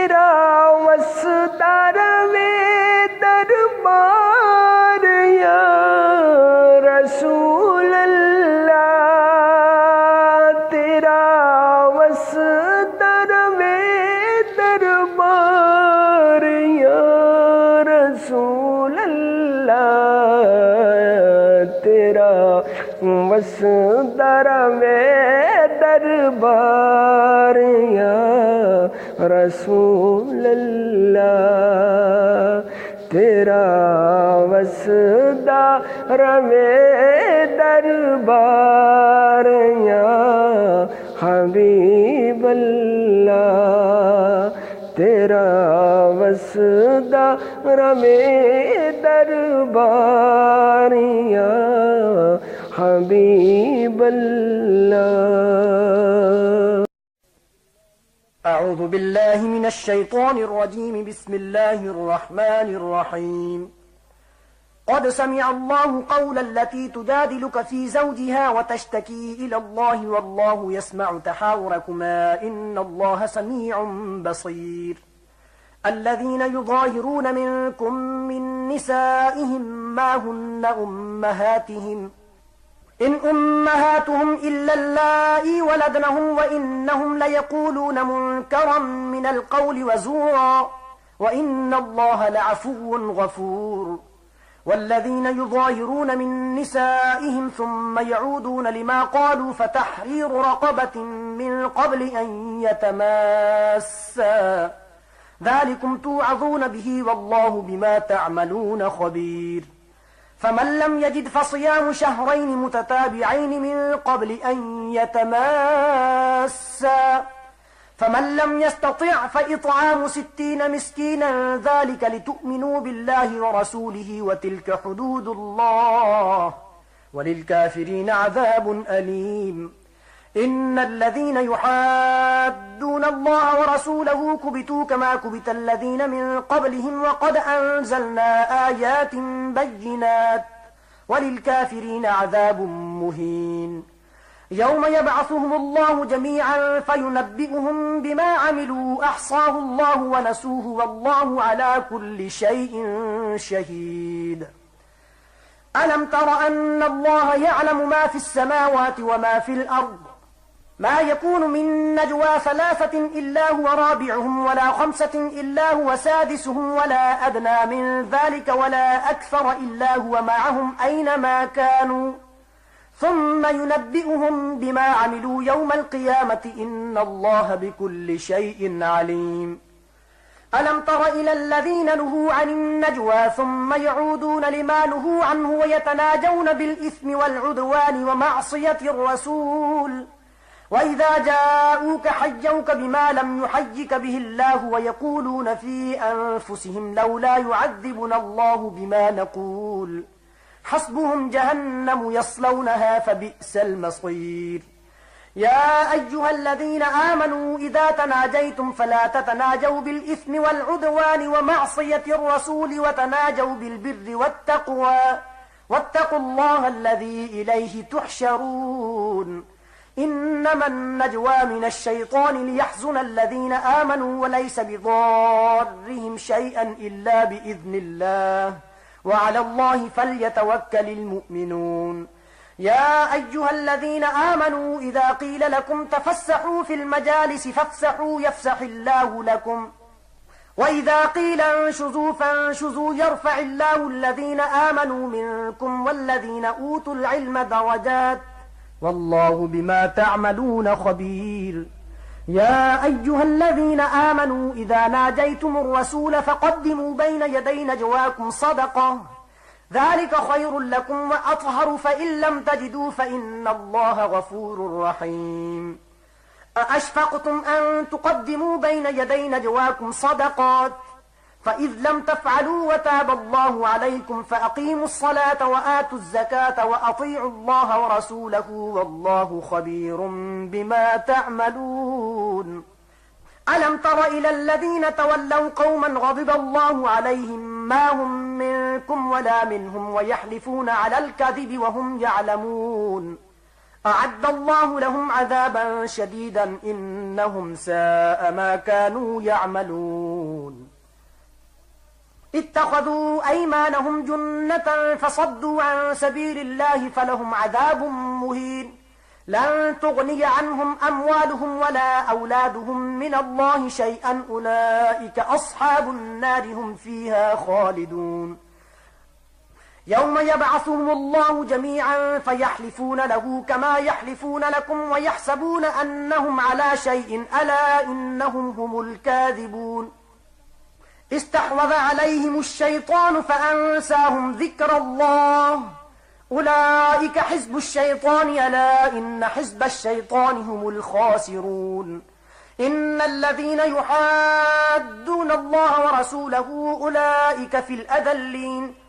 तेरा वस्तार में दरबार या रसूल अल्लाह, तेरा वस्तार में दरबार या रसूल अल्लाह, तेरा वस्तार में दरबार या रसूल अल्लाह, तेरा वस्तार में दरबार या हबीब अल्लाह, तेरा वस्तार में दरबार या हबीब अल्लाह। أعوذ بالله من الشيطان الرجيم. بسم الله الرحمن الرحيم. قد سمع الله قول التي تجادلك في زوجها وتشتكي إلى الله والله يسمع تحاوركما إن الله سميع بصير. الذين يظاهرون منكم من نسائهم ما هن أمهاتهم إن أمهاتهم إلا اللائي ولدنهم وإنهم ليقولون منكرا من القول وزورا وإن الله لعفو غفور. والذين يظاهرون من نسائهم ثم يعودون لما قالوا فتحرير رقبة من قبل أن يتماسا ذلكم توعظون به والله بما تعملون خبير. فمن لم يجد فصيام شهرين متتابعين من قبل أن يتماسا فمن لم يستطع فإطعام 60 مسكينا ذلك لتؤمنوا بالله ورسوله وتلك حدود الله وللكافرين عذاب أليم. إن الذين يحادون الله ورسوله كبتوا كما كبت الذين من قبلهم وقد أنزلنا آيات بينات وللكافرين عذاب مهين. يوم يبعثهم الله جميعا فينبئهم بما عملوا أحصاه الله ونسوه والله على كل شيء شهيد. ألم تر أن الله يعلم ما في السماوات وما في الأرض ما يكون من نجوى 3 إلا هو رابعهم ولا 5 إلا هو سادسهم ولا أدنى من ذلك ولا أكثر إلا هو معهم أينما كانوا ثم ينبئهم بما عملوا يوم القيامة إن الله بكل شيء عليم. ألم تر إلى الذين نهوا عن النجوى ثم يعودون لما نهوا عنه ويتناجون بالإثم والعدوان ومعصية الرسول وإذا جاءوك حيوك بما لم يحيك به الله ويقولون في أنفسهم لولا يعذبنا الله بما نقول حسبهم جهنم يصلونها فبئس المصير. يا أيها الذين آمنوا إذا تناجيتم فلا تتناجوا بالإثم والعدوان ومعصية الرسول وتناجوا بالبر والتقوى واتقوا الله الذي إليه تحشرون. إنما النجوى من الشيطان ليحزن الذين آمنوا وليس بضارهم شيئا إلا بإذن الله وعلى الله فليتوكل المؤمنون. يا أيها الذين آمنوا إذا قيل لكم تفسحوا في المجالس فافسحوا يفسح الله لكم وإذا قيل انشزوا فانشزوا يرفع الله الذين آمنوا منكم والذين أوتوا العلم درجات والله بما تعملون خبير. يا أيها الذين آمنوا إذا ناجيتم الرسول فقدموا بين يدي نجواكم صدقة ذلك خير لكم وأطهر فإن لم تجدوا فإن الله غفور رحيم. أأشفقتم أن تقدموا بين يدي نجواكم صدقات فإذ لم تفعلوا وتاب الله عليكم فأقيموا الصلاة وآتوا الزكاة وأطيعوا الله ورسوله والله خبير بما تعملون. ألم تر إلى الذين تولوا قوما غضب الله عليهم ما هم منكم ولا منهم ويحلفون على الكذب وهم يعلمون أعد الله لهم عذابا شديدا إنهم ساء ما كانوا يعملون اتخذوا أيمانهم جنة فصدوا عن سبيل الله فلهم عذاب مهين لن تغني عنهم أموالهم ولا أولادهم من الله شيئا أولئك أصحاب النار هم فيها خالدون يوم يبعثهم الله جميعا فيحلفون له كما يحلفون لكم ويحسبون أنهم على شيء ألا إنهم هم الكاذبون استحوذ عليهم الشيطان فأنساهم ذكر الله أولئك حزب الشيطان ألا إن حزب الشيطان هم الخاسرون إن الذين يحادون الله ورسوله أولئك في الأذلين